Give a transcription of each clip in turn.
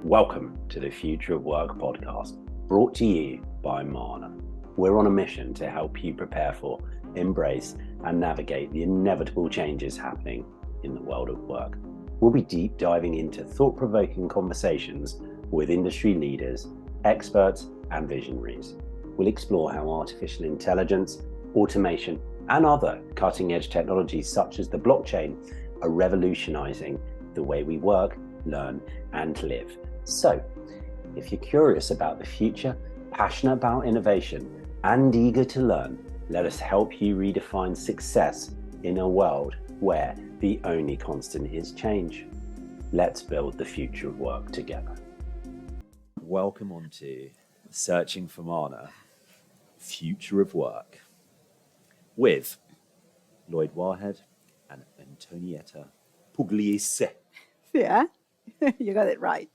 Welcome to the Future of Work podcast, brought to you by Mana. We're on a mission to help you prepare for, embrace, and navigate the inevitable changes happening in the world of work. We'll be deep diving into thought-provoking conversations with industry leaders, experts, and visionaries. We'll explore how artificial intelligence, automation, and other cutting-edge technologies such as the blockchain are revolutionizing the way we work, learn, and live. So, if you're curious about the future, passionate about innovation, and eager to learn, let us help you redefine success in a world where the only constant is change. Let's build the future of work together. Welcome on to Searching for Mana, Future of Work, with Lloyd Wahed and Antonietta Pugliese. Yeah, you got it right.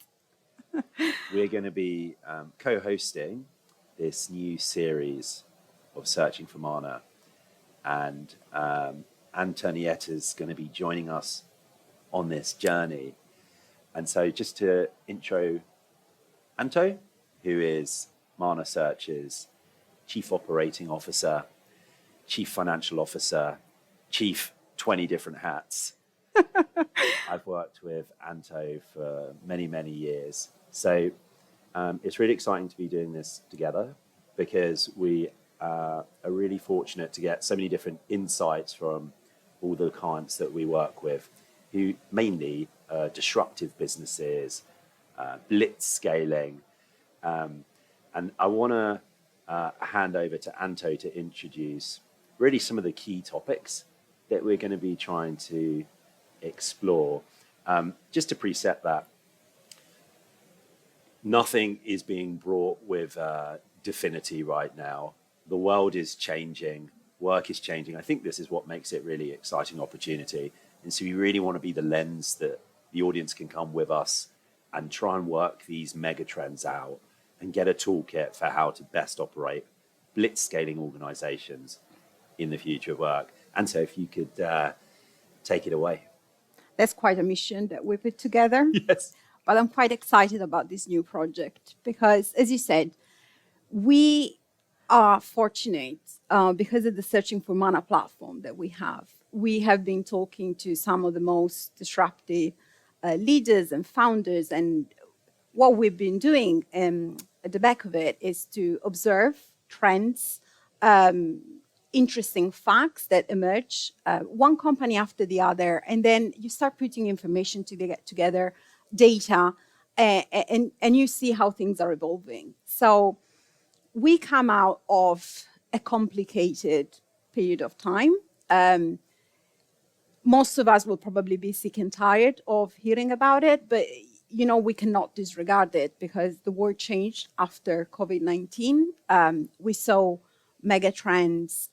We're going to be co-hosting this new series of Searching for Mana, and Antonietta's going to be joining us on this journey. And so just to intro Anto, who is Mana Search's Chief Operating Officer, Chief Financial Officer, Chief 20 different hats. I've worked with Anto for many, many years. So it's really exciting to be doing this together because we are really fortunate to get so many different insights from all the clients that we work with, who mainly disruptive businesses, blitz scaling. And I want to hand over to Anto to introduce really some of the key topics that we're going to be trying to explore. Just to preset that, nothing is being brought with definity right now. The world is changing, work is changing. I think this is what makes it really exciting opportunity. And so we really want to be the lens that the audience can come with us and try and work these mega trends out and get a toolkit for how to best operate blitz scaling organizations in the future of work. And so if you could take it away. That's quite a mission that we put together. Yes. But I'm quite excited about this new project because, as you said, we are fortunate because of the Searching for Mana platform that we have. We have been talking to some of the most disruptive leaders and founders, and what we've been doing at the back of it is to observe trends, interesting facts that emerge, one company after the other, and then you start putting information together, data, and you see how things are evolving. So we come out of a complicated period of time. Most of us will probably be sick and tired of hearing about it, but we cannot disregard it because the world changed after COVID-19. We saw mega trends,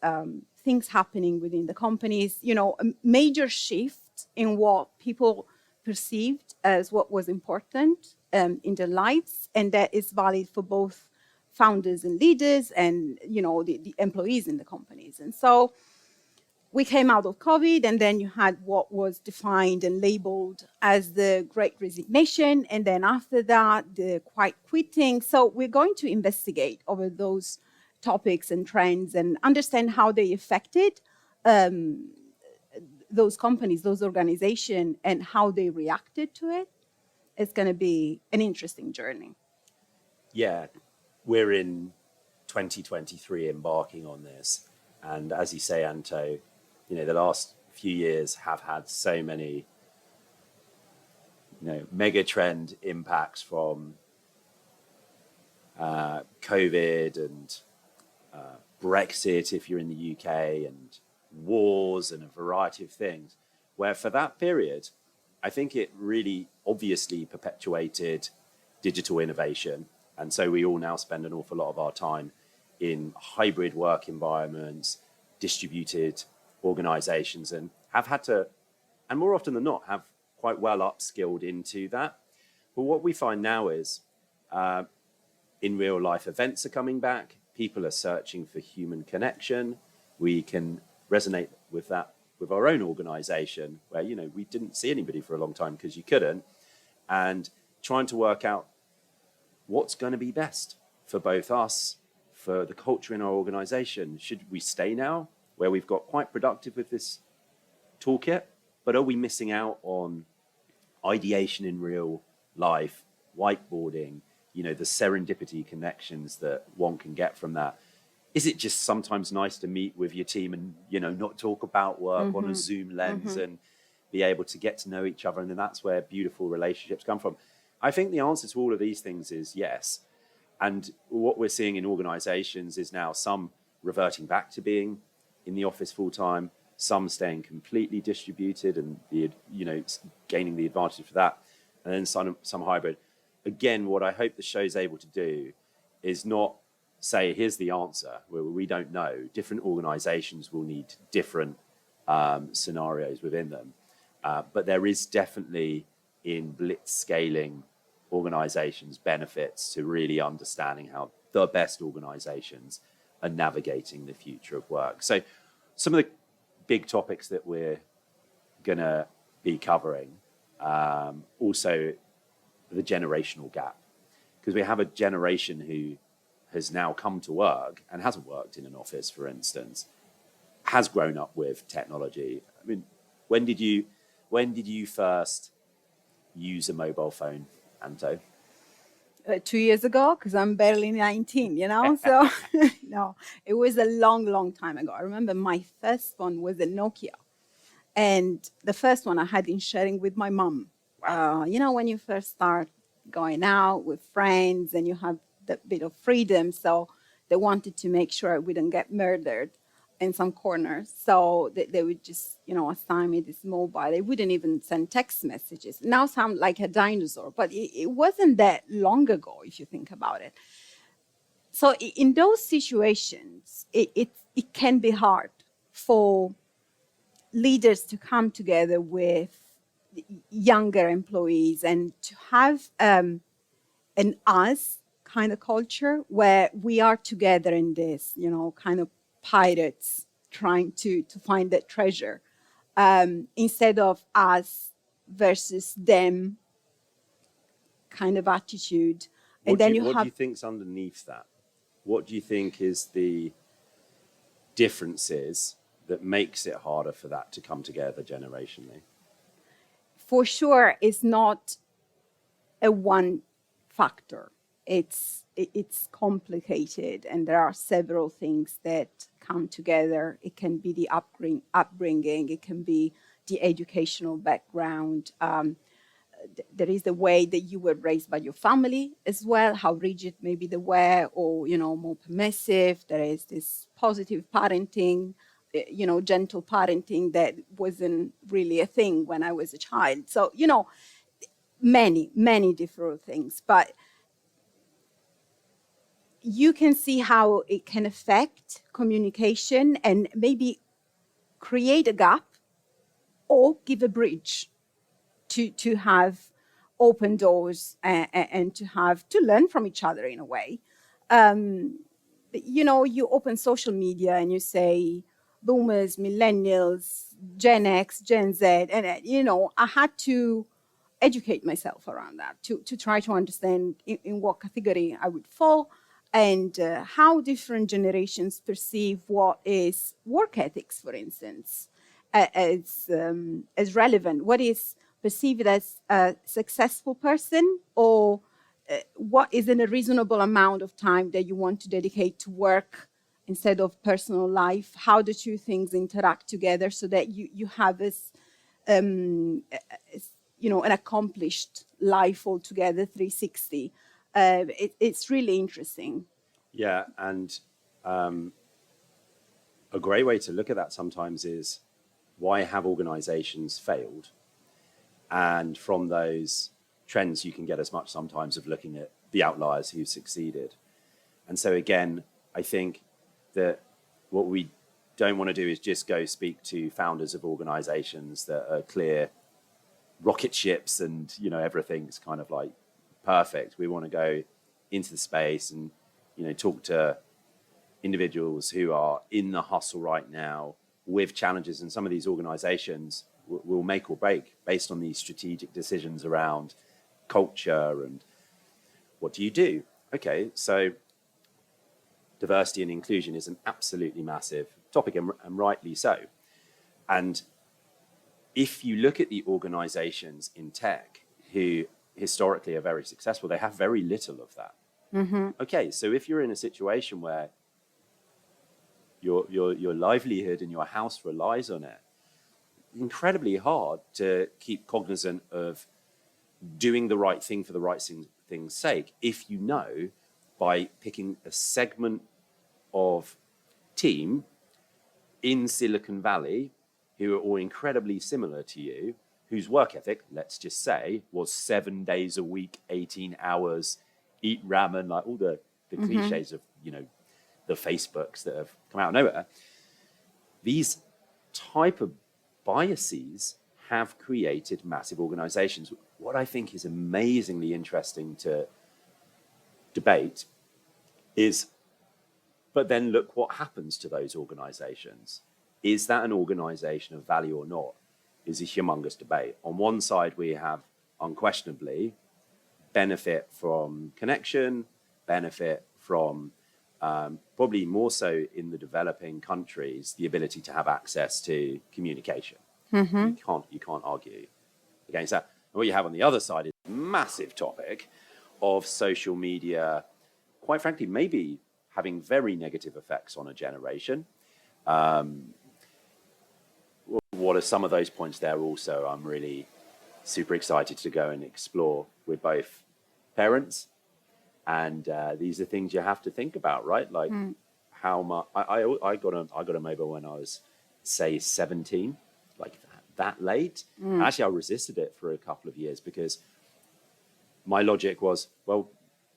things happening within the companies, a major shift in what people perceived as what was important in their lives. And that is valid for both founders and leaders and, the employees in the companies. And so we came out of COVID, and then you had what was defined and labeled as the Great Resignation. And then after that, the quiet quitting. So we're going to investigate over those topics and trends and understand how they affected those companies, those organizations, and how they reacted to it. It's going to be an interesting journey. Yeah, we're in 2023 embarking on this. And as you say, Anto, the last few years have had so many, mega trend impacts from COVID and Brexit, if you're in the UK, and wars and a variety of things, where for that period, I think it really obviously perpetuated digital innovation. And so we all now spend an awful lot of our time in hybrid work environments, distributed organizations, and have had to, and more often than not, have quite well upskilled into that. But what we find now is in real life, events are coming back. People are searching for human connection. We can resonate with that with our own organization where, we didn't see anybody for a long time because you couldn't. And trying to work out what's going to be best for both us, for the culture in our organization. Should we stay now, where we've got quite productive with this toolkit, but are we missing out on ideation in real life, whiteboarding, the serendipity connections that one can get from that? Is it just sometimes nice to meet with your team and, not talk about work on a Zoom lens and be able to get to know each other? And then that's where beautiful relationships come from. I think the answer to all of these things is yes. And what we're seeing in organizations is now some reverting back to being in the office full time, some staying completely distributed and gaining the advantage for that, and then some hybrid. Again, what I hope the show's able to do is not say, here's the answer, where we don't know. Different organizations will need different scenarios within them. But there is definitely, in blitz scaling organizations, benefits to really understanding how the best organizations are navigating the future of work. So some of the big topics that we're going to be covering, also the generational gap, because we have a generation who has now come to work and hasn't worked in an office, for instance, has grown up with technology. I mean, when did you first use a mobile phone, Anto? 2 years ago, because I'm barely 19, so no, it was a long time ago. I remember my first one was a Nokia, and the first one I had been sharing with my mom. Wow. When you first start going out with friends and you have that bit of freedom, so they wanted to make sure I wouldn't get murdered in some corners. So they would just, assign me this mobile. They wouldn't even send text messages. Now sound like a dinosaur, but it wasn't that long ago, if you think about it. So in those situations, it can be hard for leaders to come together with younger employees and to have an us kind of culture where we are together in this, kind of pirates trying to find that treasure, instead of us versus them kind of attitude. What do you think's underneath that? What do you think is the differences that makes it harder for that to come together generationally? For sure, it's not a one factor. It's complicated, and there are several things that come together. It can be the upbringing, it can be the educational background. There is the way that you were raised by your family as well, how rigid maybe they were, or more permissive. There is this positive parenting, gentle parenting that wasn't really a thing when I was a child. So many different things, but you can see how it can affect communication and maybe create a gap or give a bridge to have open doors and to learn from each other in a way. You open social media and you say boomers, millennials, Gen X, Gen Z, and I had to educate myself around that to try to understand in what category I would fall, and how different generations perceive what is work ethics, for instance, as relevant. What is perceived as a successful person, or what is in a reasonable amount of time that you want to dedicate to work instead of personal life? How the two things interact together so that you have this, an accomplished life altogether, 360. It's really interesting. Yeah, and a great way to look at that sometimes is, why have organizations failed? And from those trends, you can get as much sometimes of looking at the outliers who succeeded. And so again, I think that what we don't want to do is just go speak to founders of organizations that are clear rocket ships and everything's kind of like perfect. We want to go into the space and talk to individuals who are in the hustle right now with challenges, and some of these organizations will make or break based on these strategic decisions around culture and what do you do? Okay, so diversity and inclusion is an absolutely massive topic, and rightly so. And if you look at the organizations in tech who historically are very successful, they have very little of that. Okay, so if you're in a situation where your livelihood and your house relies on it, incredibly hard to keep cognizant of doing the right thing for the right thing's sake if you know by picking a segment of team in Silicon Valley who are all incredibly similar to you, whose work ethic, let's just say, was 7 days a week, 18 hours, eat ramen, like all the cliches of, the Facebooks that have come out of nowhere. These type of biases have created massive organizations. What I think is amazingly interesting to debate is, but then look what happens to those organizations. Is that an organization of value or not? Is a humongous debate. On one side, we have unquestionably benefit from connection, benefit from probably more so in the developing countries, the ability to have access to communication. You can't argue against that. And what you have on the other side is a massive topic of social media, quite frankly, maybe having very negative effects on a generation. What are some of those points there also? I'm really super excited to go and explore with both parents. And these are things you have to think about, right? Like how much I got a mobile when I was, say, 17, like that late. Actually, I resisted it for a couple of years because my logic was, well,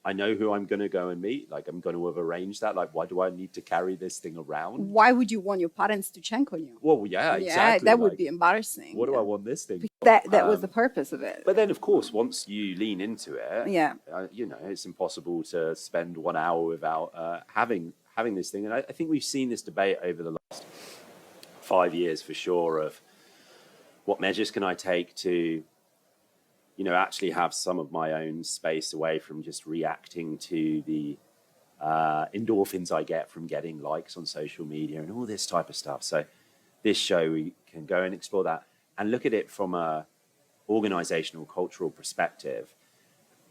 I know who I'm going to go and meet. Like, I'm going to have arranged that. Like, why do I need to carry this thing around? Why would you want your parents to check on you? Well, yeah, exactly. That would be embarrassing. What do I want this thing for? That was the purpose of it. But then, of course, once you lean into it, Yeah. it's impossible to spend 1 hour without having this thing. And I think we've seen this debate over the last 5 years for sure of what measures can I take to actually have some of my own space away from just reacting to the endorphins I get from getting likes on social media and all this type of stuff. So this show, we can go and explore that and look at it from a organizational, cultural perspective.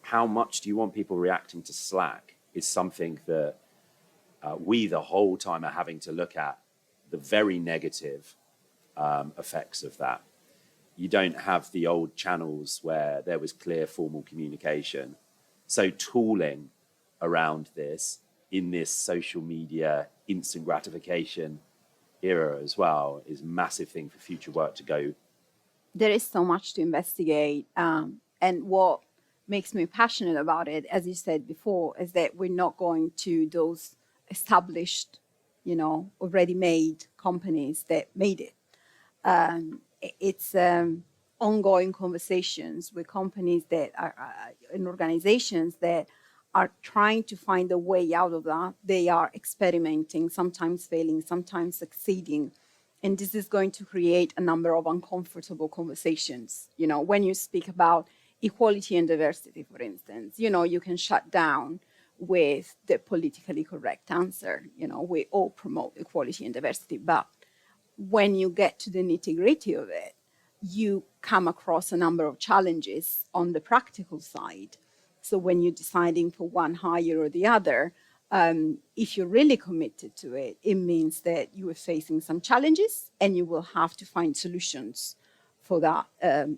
How much do you want people reacting to Slack is something that we the whole time are having to look at the very negative effects of that. You don't have the old channels where there was clear formal communication. So tooling around this in this social media instant gratification era as well is a massive thing for future work to go. There is so much to investigate. And what makes me passionate about it, as you said before, is that we're not going to those established, already made companies that made it. It's ongoing conversations with companies that are in organizations that are trying to find a way out of that. They are experimenting, sometimes failing, sometimes succeeding. And this is going to create a number of uncomfortable conversations. When you speak about equality and diversity, for instance, you can shut down with the politically correct answer. We all promote equality and diversity, but when you get to the nitty-gritty of it, you come across a number of challenges on the practical side. So when you're deciding for one hire or the other, if you're really committed to it, it means that you are facing some challenges and you will have to find solutions for that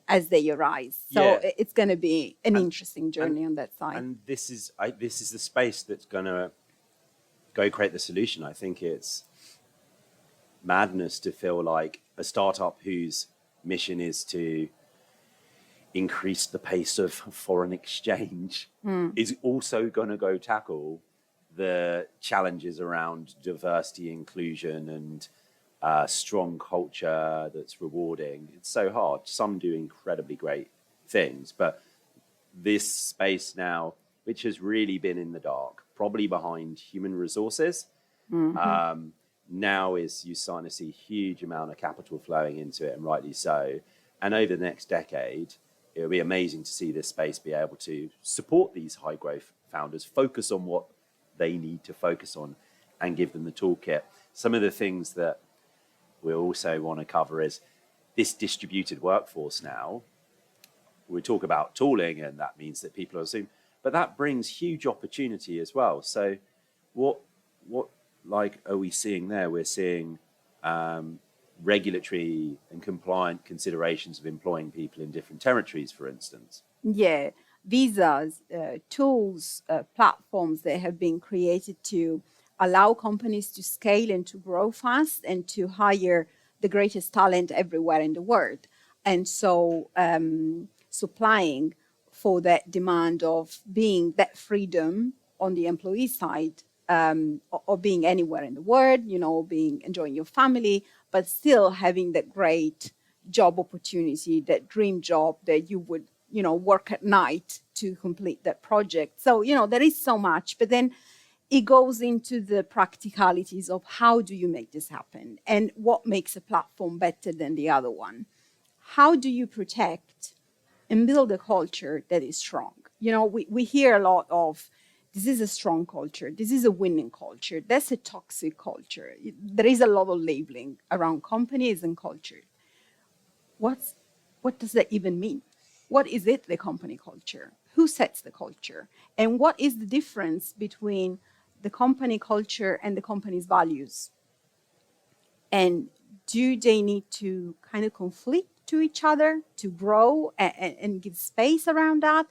as they arise. So it's going to be an interesting journey on that side. And this is the space that's going to go create the solution. I think it's madness to feel like a startup whose mission is to increase the pace of foreign exchange is also going to go tackle the challenges around diversity, inclusion, and strong culture that's rewarding. It's so hard. Some do incredibly great things, but this space now, which has really been in the dark, probably behind human resources, now is you're starting to see a huge amount of capital flowing into it, and rightly so. And over the next decade, it would be amazing to see this space be able to support these high growth founders, focus on what they need to focus on, and give them the toolkit. Some of the things that we also want to cover is this distributed workforce now. We talk about tooling, and that means that people are Zoom, but that brings huge opportunity as well. So what like are we seeing there? We're seeing regulatory and compliant considerations of employing people in different territories, for instance. Yeah, visas, tools, platforms that have been created to allow companies to scale and to grow fast and to hire the greatest talent everywhere in the world. And so supplying for that demand of being that freedom on the employee side, or being anywhere in the world, enjoying your family, but still having that great job opportunity, that dream job that you would, work at night to complete that project. So, there is so much, but then it goes into the practicalities of how do you make this happen and what makes a platform better than the other one. How do you protect and build a culture that is strong? We hear a lot of, this is a strong culture, this is a winning culture, that's a toxic culture. There is a lot of labeling around companies and culture. What does that even mean? What is it, the company culture? Who sets the culture? And what is the difference between the company culture and the company's values? And do they need to kind of conflict to each other to grow and give space around that?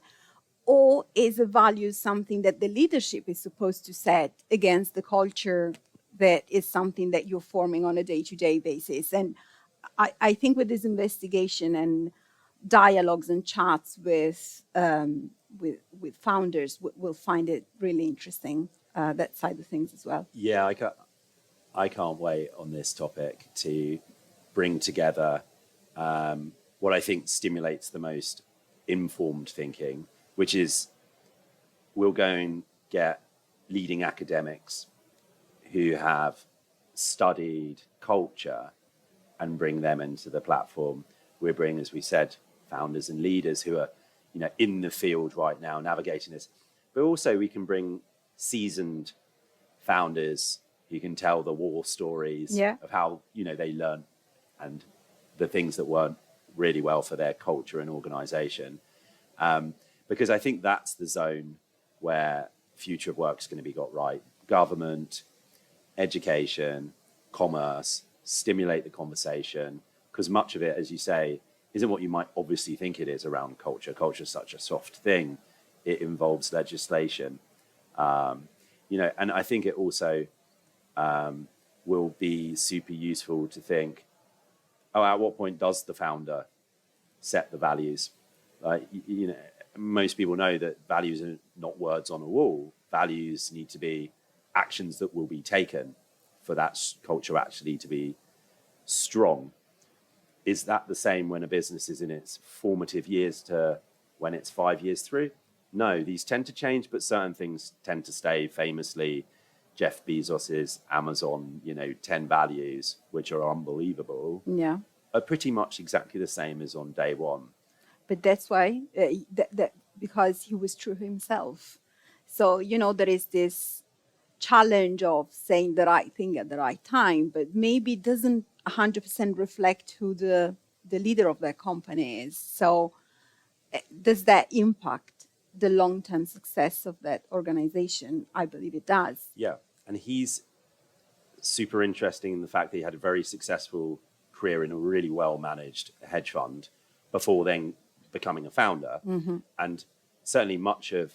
Or is a value something that the leadership is supposed to set against the culture that is something that you're forming on a day-to-day basis? And I think with this investigation and dialogues and chats with founders, we'll find it really interesting, that side of things as well. Yeah, I can't wait on this topic to bring together what I think stimulates the most informed thinking, which is we'll go and get leading academics who have studied culture and bring them into the platform. We'll bring, as we said, founders and leaders who are, in the field right now navigating this. But also we can bring seasoned founders who can tell the war stories of how, they learned and the things that weren't really well for their culture and organization. Because I think that's the zone where future of work is going to be got right. Government, education, commerce, stimulate the conversation, because much of it, as you say, isn't what you might obviously think it is around culture. Culture is such a soft thing. It involves legislation. And I think it also will be super useful to think, at what point does the founder set the values? Most people know that values are not words on a wall. Values need to be actions that will be taken for that culture actually to be strong. Is that the same when a business is in its formative years to when it's 5 years through? No, these tend to change, but certain things tend to stay. Famously, Jeff Bezos's Amazon, 10 values, which are unbelievable, are pretty much exactly the same as on day one. But that's why, because he was true himself. So, there is this challenge of saying the right thing at the right time, but maybe it doesn't 100% reflect who the leader of that company is. So does that impact the long-term success of that organization? I believe it does. Yeah, and he's super interesting in the fact that he had a very successful career in a really well-managed hedge fund before then becoming a founder. Mm-hmm. And certainly much of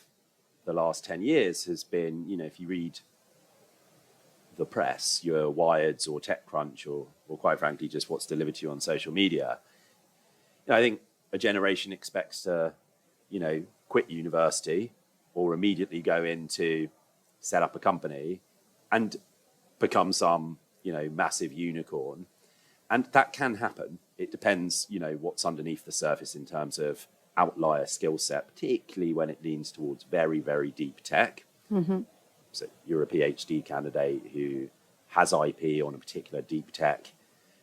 the last 10 years has been, if you read the press, your Wired's or TechCrunch or quite frankly, just what's delivered to you on social media, I think a generation expects to, quit university or immediately go into set up a company and become some, massive unicorn. And that can happen. It depends, what's underneath the surface in terms of outlier skill set, particularly when it leans towards very, very deep tech. Mm-hmm. So you're a PhD candidate who has IP on a particular deep tech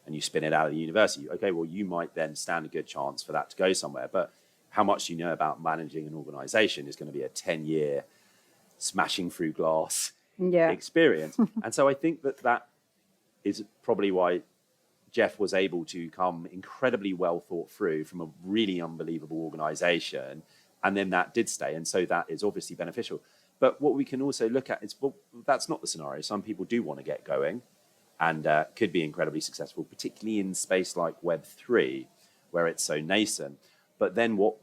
and you spin it out of the university. Okay, well, you might then stand a good chance for that to go somewhere. But how much you know about managing an organization is going to be a 10-year smashing through glass experience. And so I think that is probably why Jeff was able to come incredibly well thought through from a really unbelievable organization. And then that did stay. And so that is obviously beneficial. But what we can also look at is, well, that's not the scenario. Some people do want to get going and could be incredibly successful, particularly in space like Web3, where it's so nascent. But then what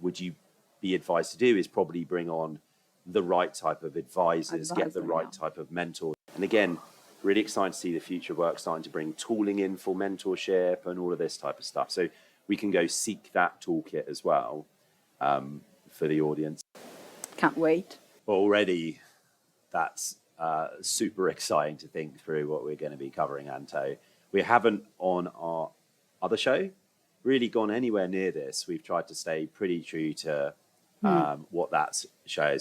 would you be advised to do is probably bring on the right type of advisors, get the right type of mentors. And again, really excited to see the future of work starting to bring tooling in for mentorship and all of this type of stuff. So we can go seek that toolkit as well for the audience. Can't wait. Already, that's super exciting to think through what we're going to be covering, Anto. We haven't on our other show really gone anywhere near this. We've tried to stay pretty true to what that show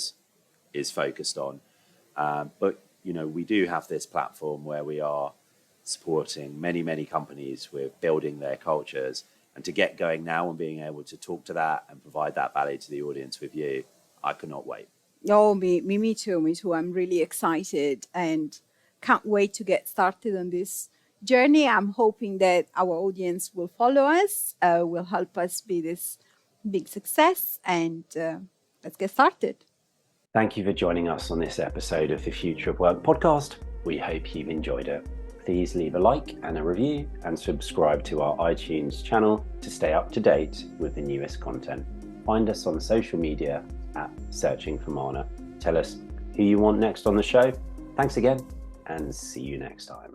is focused on. But, you know, we do have this platform where we are supporting many, many companies with building their cultures. And to get going now and being able to talk to that and provide that value to the audience with you, I cannot wait. Oh, me too. I'm really excited and can't wait to get started on this journey. I'm hoping that our audience will follow us, will help us be this big success, and let's get started. Thank you for joining us on this episode of the Future of Work podcast. We hope you've enjoyed it. Please leave a like and a review and subscribe to our iTunes channel to stay up to date with the newest content. Find us on social media at Searching for Mana. Tell us who you want next on the show. Thanks again, and see you next time.